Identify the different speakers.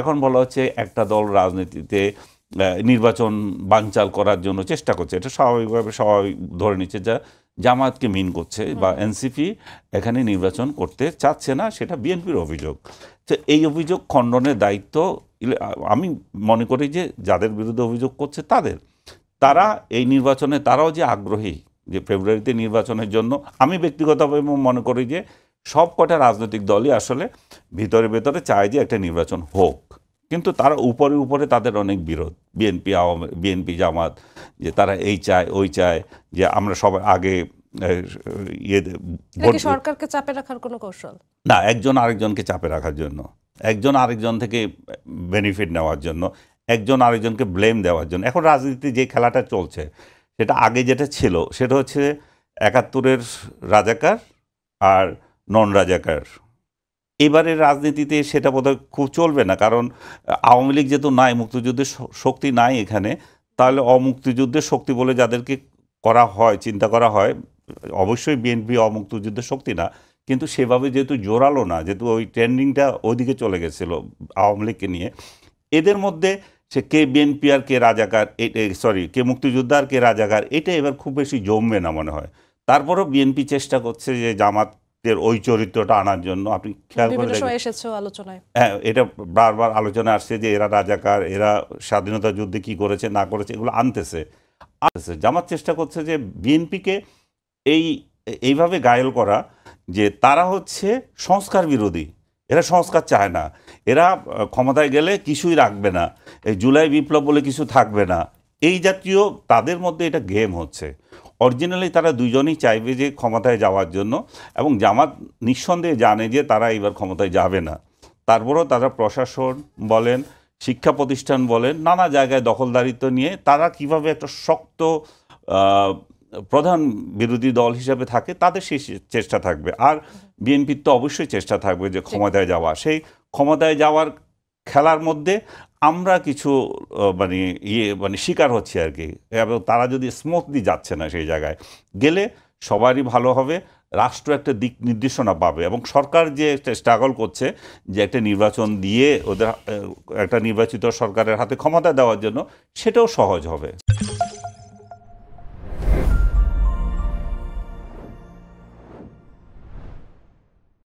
Speaker 1: এখন বলা হচ্ছে একটা দল রাজনীতিতে নির্বাচন বানচাল করার জন্য চেষ্টা করছে, এটা স্বাভাবিকভাবে সবাই ধরে নিচ্ছে, যা জামায়াতকে মিন করছে বা এনসিপি এখানে নির্বাচন করতে চাচ্ছে না, সেটা বিএনপির অভিযোগ। তো এই অভিযোগ খণ্ডনের দায়িত্ব আমি মনে করি যে যাদের বিরুদ্ধে অভিযোগ করছে তারা এই নির্বাচনে তারাও যে আগ্রহী যে ফেব্রুয়ারিতে নির্বাচনের জন্য, আমি ব্যক্তিগতভাবে মনে করি যে সব কটা রাজনৈতিক দলই আসলে ভিতরে ভেতরে চায় যে একটা নির্বাচন হোক, কিন্তু তারা উপরে উপরে তাদের অনেক বিরোধ, বিএনপি জামাত, যে তারা এই চায় ওই চায়, যে আমরা সবাই আগে
Speaker 2: সরকারকে চাপে রাখার কোনো কৌশল
Speaker 1: না, একজন আরেকজনকে চাপে রাখার জন্য, একজন আরেকজন থেকে বেনিফিট নেওয়ার জন্য, একজন আরেকজনকে ব্লেম দেওয়ার জন্য। এখন রাজনীতি যে খেলাটা চলছে সেটা আগে যেটা ছিল সেটা হচ্ছে ৭১-এর রাজাকার আর নন রাজাকার। এবারের রাজনীতিতে সেটা বোধহয় খুব চলবে না, কারণ আওয়ামী লীগ যেহেতু নাই, মুক্তিযুদ্ধের শক্তি নাই এখানে, তাহলে অমুক্তিযুদ্ধের শক্তি বলে যাদেরকে করা হয়, চিন্তা করা হয়, অবশ্যই বিএনপি অমুক্তিযুদ্ধের শক্তি না, কিন্তু সেভাবে যেহেতু জোরালো না, যেহেতু ওই ট্রেন্ডিংটা ওইদিকে চলে গেছিলো আওয়ামী লীগকে নিয়ে, এদের মধ্যে সে কে বিএনপি আর কে রাজাকার, কে মুক্তিযোদ্ধা আর কে রাজাকার, এটা এবার খুব বেশি জমবে না মনে হয়। তারপরও বিএনপি চেষ্টা করছে যে জামাতের ওই চরিত্রটা আনার জন্য। আপনি খেয়াল করে
Speaker 2: আলোচনায়,
Speaker 1: হ্যাঁ, এটা বারবার আলোচনায় আসছে যে এরা রাজাকার, এরা স্বাধীনতা যুদ্ধে কি করেছে না করেছে এগুলো আনতেছে। জামাত চেষ্টা করছে যে বিএনপিকে এইভাবে গায়েল করা যে তারা হচ্ছে সংস্কার বিরোধী, এরা সংস্কার চায় না, এরা ক্ষমতায় গেলে কিছুই রাখবে না, এই জুলাই বিপ্লব বলে কিছু থাকবে না, এই জাতীয় তাদের মধ্যে এটা গেম হচ্ছে। অরিজিনালি তারা দুজনেই চাইবে যে ক্ষমতায় যাওয়ার জন্য, এবং জামাত নিঃসন্দেহে জানে যে তারা এবার ক্ষমতায় যাবে না, তারপরেও তারা প্রশাসন বলেন, শিক্ষা প্রতিষ্ঠান বলেন, নানা জায়গায় দখলদারিত্ব নিয়ে তারা কিভাবে একটা শক্ত প্রধান বিরোধী দল হিসেবে থাকে, তাদের সেই চেষ্টা থাকবে। আর বিএনপির তো অবশ্যই চেষ্টা থাকবে যে ক্ষমতায় যাওয়া, সেই ক্ষমতায় যাওয়ার খেলার মধ্যে আমরা কিছু শিকার হচ্ছে আর কি। এবং তারা যদি স্মুথলি যাচ্ছে না, সেই জায়গায় গেলে সবারই ভালো হবে, রাষ্ট্র একটা দিক নির্দেশনা পাবে, এবং সরকার যে একটা স্ট্রাগল করছে যে একটা নির্বাচন দিয়ে ওদের একটা নির্বাচিত সরকারের হাতে ক্ষমতা দেওয়ার জন্য, সেটাও সহজ হবে।